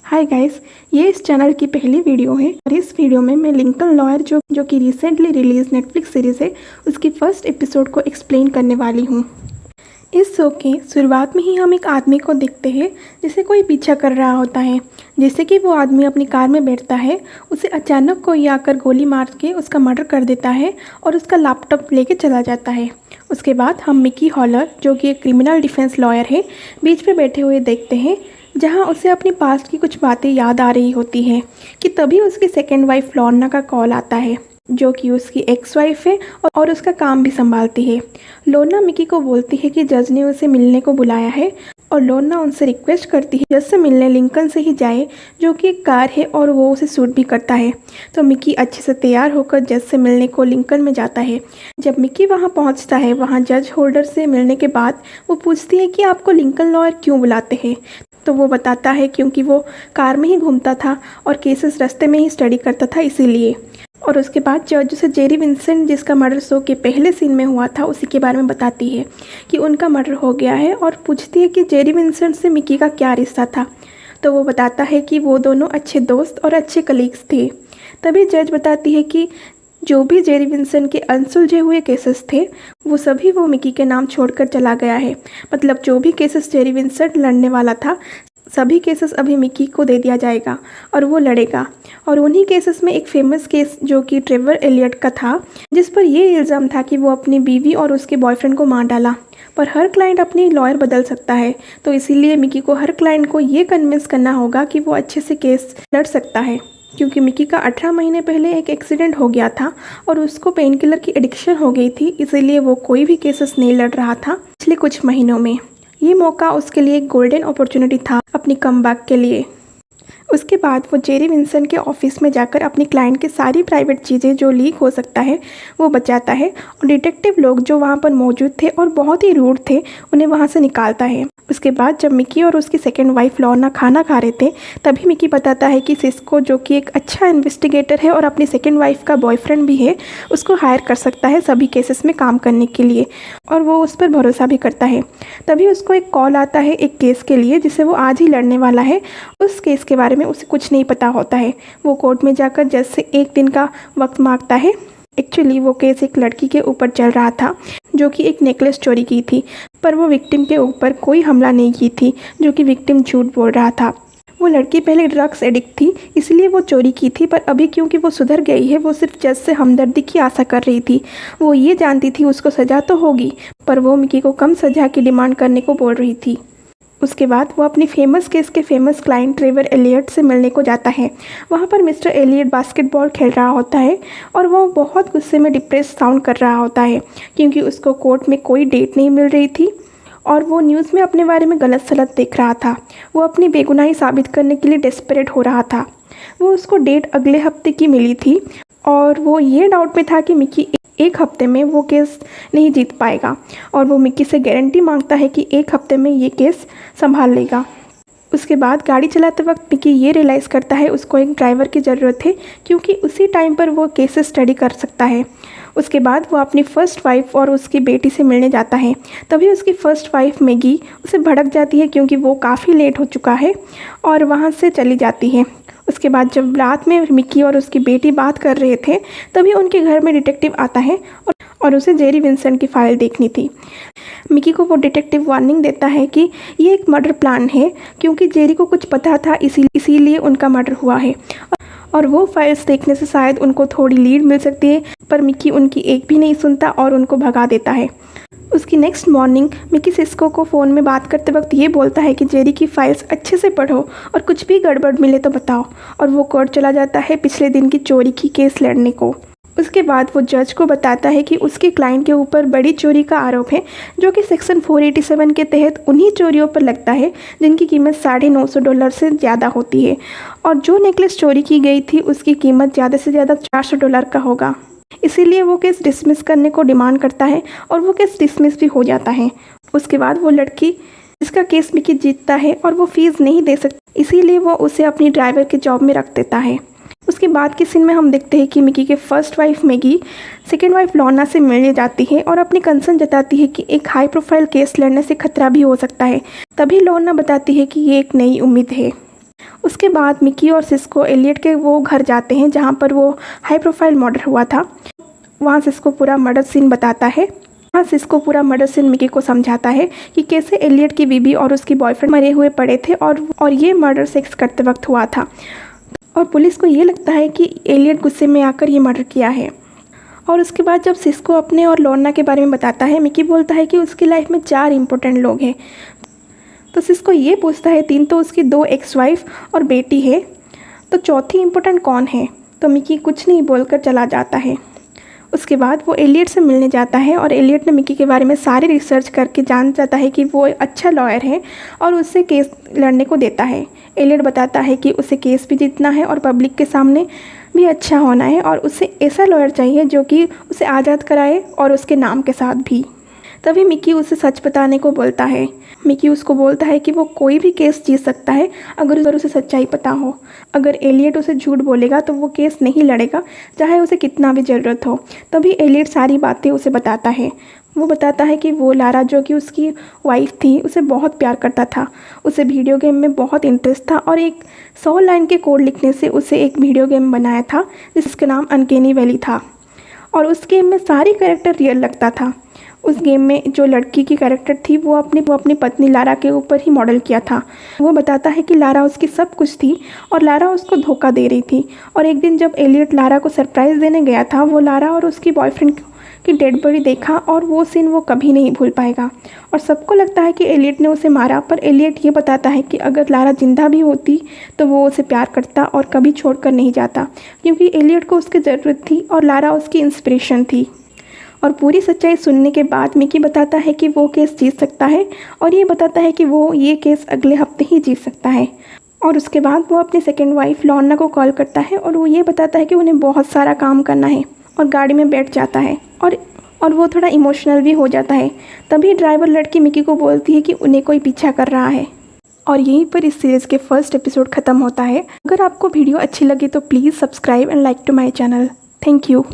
Hi guys, ये इस channel की पहली वीडियो है और इस वीडियो में मैं लिंकन लॉयर जो कि रिसेंटली रिलीज नेटफ्लिक्स सीरीज़ है उसकी फर्स्ट एपिसोड को एक्सप्लेन करने वाली हूँ। इस शो के शुरुआत में ही हम एक आदमी को देखते हैं जिसे कोई पीछा कर रहा होता है। जैसे कि वो आदमी अपनी कार में बैठता है, उसे अचानक कोई आकर गोली मार के उसका मर्डर कर देता है और उसका लैपटॉप लेके चला जाता है। उसके बाद हम मिकी हॉलर, जो कि एक क्रिमिनल डिफेंस लॉयर है, बीच में बैठे हुए देखते हैं, जहां उसे अपनी पास्ट की कुछ बातें याद आ रही होती है कि तभी उसकी सेकेंड वाइफ लॉर्ना का कॉल आता है, जो कि उसकी एक्स वाइफ है और उसका काम भी संभालती है। लॉर्ना मिकी को बोलती है कि जज ने उसे मिलने को बुलाया है और लॉर्ना उनसे रिक्वेस्ट करती है जज से मिलने लिंकन से ही जाए, जो कि एक कार है और वो उसे सूट भी करता है। तो मिकी अच्छे से तैयार होकर जज से मिलने को लिंकन में जाता है। जब मिकी वहाँ पहुँचता है, वहाँ जज होल्डर से मिलने के बाद वो पूछती है कि आपको लिंकन लॉयर क्यों बुलाते हैं। तो वो बताता है क्योंकि वो कार में ही घूमता था और केसेस रास्ते में ही स्टडी करता था, इसीलिए। और उसके बाद जज उसे जेरी विंसेंट, जिसका मर्डर शो के पहले सीन में हुआ था, उसी के बारे में बताती है कि उनका मर्डर हो गया है और पूछती है कि जेरी विंसेंट से मिकी का क्या रिश्ता था। तो वो बताता है कि वो दोनों अच्छे दोस्त और अच्छे कलीग्स थे। तभी जज बताती है कि जो भी जेरी विंसेंट के अनसुलझे हुए केसेस थे वो सभी वो मिकी के नाम छोड़कर चला गया है। मतलब जो भी केसेस जेरी विंसेंट लड़ने वाला था, सभी केसेस अभी मिकी को दे दिया जाएगा और वो लड़ेगा। और उन्हीं केसेस में एक फेमस केस जो कि ट्रेवर एलियट का था, जिस पर ये इल्ज़ाम था कि वो अपनी बीवी और उसके बॉयफ्रेंड को मार डाला। पर हर क्लाइंट अपनी लॉयर बदल सकता है, तो इसीलिए मिकी को हर क्लाइंट को ये कन्विंस करना होगा कि वो अच्छे से केस लड़ सकता है, क्योंकि मिकी का 18 महीने पहले एक एक्सीडेंट हो गया था और उसको पेन किलर की एडिक्शन हो गई थी, इसीलिए वो कोई भी केसेस नहीं लड़ रहा था पिछले कुछ महीनों में। ये मौका उसके लिए एक गोल्डन अपॉर्चुनिटी था अपनी कमबैक के लिए। उसके बाद वो जेरी विंसेंट के ऑफिस में जाकर अपनी क्लाइंट की सारी प्राइवेट चीज़ें जो लीक हो सकता है वो बचाता है और डिटेक्टिव लोग जो वहाँ पर मौजूद थे और बहुत ही रूड थे, उन्हें वहाँ से निकालता है। उसके बाद जब मिकी और उसकी सेकेंड वाइफ लॉर्ना खाना खा रहे थे, तभी मिकी बताता है कि सिस्को, जो कि एक अच्छा इन्वेस्टिगेटर है और अपनी सेकेंड वाइफ का बॉयफ्रेंड भी है, उसको हायर कर सकता है सभी केसेस में काम करने के लिए, और वो उस पर भरोसा भी करता है। तभी उसको एक कॉल आता है एक केस के लिए जिसे वो आज ही लड़ने वाला है। उस केस के बारे में उसे कुछ नहीं पता होता है। वो कोर्ट में जाकर जज से एक दिन का वक्त मांगता है। एक्चुअली वो केस एक लड़की के ऊपर चल रहा था जो कि एक नेकलेस चोरी की थी, पर वो विक्टिम के ऊपर कोई हमला नहीं की थी, जो कि विक्टिम झूठ बोल रहा था। वो लड़की पहले ड्रग्स एडिक्ट थी, इसलिए वो चोरी की थी, पर अभी क्योंकि वो सुधर गई है, वो सिर्फ जज से हमदर्दी की आशा कर रही थी। वो ये जानती थी उसको सज़ा तो होगी, पर वो मिकी को कम सज़ा की डिमांड करने को बोल रही थी। उसके बाद वो अपनी फेमस केस के फेमस क्लाइंट ट्रेवर एलियट से मिलने को जाता है। वहाँ पर मिस्टर एलियट बास्केटबॉल खेल रहा होता है और वो बहुत गुस्से में डिप्रेस साउंड कर रहा होता है, क्योंकि उसको कोर्ट में कोई डेट नहीं मिल रही थी और वो न्यूज़ में अपने बारे में गलत सलत देख रहा था। वो अपनी बेगुनाही साबित करने के लिए डेस्परेट हो रहा था। वो उसको डेट अगले हफ्ते की मिली थी और वो ये डाउट में था कि मिकी एक हफ्ते में वो केस नहीं जीत पाएगा, और वो मिकी से गारंटी मांगता है कि एक हफ्ते में ये केस संभाल लेगा। उसके बाद गाड़ी चलाते वक्त मिकी ये रियलाइज़ करता है उसको एक ड्राइवर की ज़रूरत है, क्योंकि उसी टाइम पर वो केसेस स्टडी कर सकता है। उसके बाद वो अपनी फ़र्स्ट वाइफ और उसकी बेटी से मिलने जाता है। तभी उसकी फ़र्स्ट वाइफ मैगी उसे भड़क जाती है, क्योंकि वो काफ़ी लेट हो चुका है और वहाँ से चली जाती है। उसके बाद जब रात में मिकी और उसकी बेटी बात कर रहे थे, तभी उनके घर में डिटेक्टिव आता है और उसे जेरी विंसेंट की फ़ाइल देखनी थी। मिकी को वो डिटेक्टिव वार्निंग देता है कि ये एक मर्डर प्लान है, क्योंकि जेरी को कुछ पता था, इसीलिए उनका मर्डर हुआ है और वो फाइल्स देखने से शायद उनको थोड़ी लीड मिल सकती है, पर मिकी उनकी एक भी नहीं सुनता और उनको भगा देता है। उसकी नेक्स्ट मॉर्निंग मिकी सिस्को को फ़ोन में बात करते वक्त ये बोलता है कि जेरी की फाइल्स अच्छे से पढ़ो और कुछ भी गड़बड़ मिले तो बताओ, और वो कोर्ट चला जाता है पिछले दिन की चोरी की केस लड़ने को। उसके बाद वो जज को बताता है कि उसके क्लाइंट के ऊपर बड़ी चोरी का आरोप है, जो कि सेक्शन 487 के तहत उन्हीं चोरियों पर लगता है जिनकी कीमत $950 से ज़्यादा होती है, और जो नेकलेस चोरी की गई थी उसकी कीमत ज़्यादा से ज़्यादा $400 का होगा। इसीलिए वो केस डिसमिस करने को डिमांड करता है और वो केस डिसमिस भी हो जाता है। उसके बाद वो लड़की जिसका केस मिकी जीतता है और वो फीस नहीं दे सकती, इसीलिए वो उसे अपनी ड्राइवर के जॉब में रख देता है। उसके बाद के सीन में हम देखते हैं कि मिकी के first wife Maggi second wife Lorna से मिलने जाती है और अपनी कंसर्न जताती है कि एक हाई प्रोफाइल केस लड़ने से खतरा भी हो सकता है। तभी लॉर्ना बताती है कि ये एक नई उम्मीद है। उसके बाद मिकी और सिस्को एलियट के वो घर जाते हैं जहाँ पर वो हाई प्रोफाइल मर्डर हुआ था। वहाँ सिस्को पूरा मर्डर सीन बताता है। वहाँ सिस्को पूरा मर्डर सीन मिकी को समझाता है कि कैसे एलियट की बीबी और उसकी बॉयफ्रेंड मरे हुए पड़े थे और ये मर्डर सेक्स करते वक्त हुआ था। और पुलिस को ये लगता है कि एलियट गुस्से में आकर ये मर्डर किया है। और उसके बाद जब सिस्को अपने और लॉर्ना के बारे में बताता है, मिकी बोलता है कि उसकी लाइफ में 4 इम्पोर्टेंट लोग हैं। तो सिस्को ये पूछता है 3 तो उसकी 2 एक्स वाइफ और बेटी है, तो चौथी इम्पोर्टेंट कौन है? तो मिकी कुछ नहीं बोलकर चला जाता है। उसके बाद वो एलियट से मिलने जाता है और एलियट ने मिकी के बारे में सारी रिसर्च करके जान जाता है कि वो अच्छा लॉयर है और उससे केस लड़ने को देता है। एलियट बताता है कि उसे केस भी जीतना है और पब्लिक के सामने भी अच्छा होना है और उसे ऐसा लॉयर चाहिए जो कि उसे आज़ाद कराए और उसके नाम के साथ भी। तभी मिकी उसे सच बताने को बोलता है। मिकी उसको बोलता है कि वो कोई भी केस जीत सकता है अगर उसे सच्चाई पता हो। अगर एलियट उसे झूठ बोलेगा तो वो केस नहीं लड़ेगा, चाहे उसे कितना भी ज़रूरत हो। तभी एलियट सारी बातें उसे बताता है। वो बताता है कि वो लारा जो कि उसकी वाइफ थी उसे बहुत प्यार करता था, उसे वीडियो गेम में बहुत इंटरेस्ट था और एक 100 लाइन के कोड लिखने से उसे एक वीडियो गेम बनाया था जिसका नाम अनकेनी वैली था। और उस गेम में सारी कैरेक्टर रियल लगता था। उस गेम में जो लड़की की कैरेक्टर थी वो अपनी पत्नी लारा के ऊपर ही मॉडल किया था। वो बताता है कि लारा उसकी सब कुछ थी और लारा उसको धोखा दे रही थी। और एक दिन जब एलियट लारा को सरप्राइज़ देने गया था, वो लारा और उसकी बॉयफ्रेंड की डेड बॉडी देखा और वो सीन वो कभी नहीं भूल पाएगा। और सबको लगता है कि एलियट ने उसे मारा, पर एलियट ये बताता है कि अगर लारा जिंदा भी होती तो वो उसे प्यार करता और कभी छोड़कर नहीं जाता, क्योंकि एलियट को उसकी ज़रूरत थी और लारा उसकी इंस्पिरेशन थी। और पूरी सच्चाई सुनने के बाद मिकी बताता है कि वो केस जीत सकता है और ये बताता है कि वो ये केस अगले हफ्ते ही जीत सकता है। और उसके बाद वो अपनी सेकेंड वाइफ लॉर्ना को कॉल करता है और वो ये बताता है कि उन्हें बहुत सारा काम करना है और गाड़ी में बैठ जाता है और वो थोड़ा इमोशनल भी हो जाता है। तभी ड्राइवर लड़की मिकी को बोलती है कि उन्हें कोई पीछा कर रहा है। और यहीं पर इस सीरीज़ के फर्स्ट एपिसोड ख़त्म होता है। अगर आपको वीडियो अच्छी लगी तो please subscribe and like to my channel. Thank you.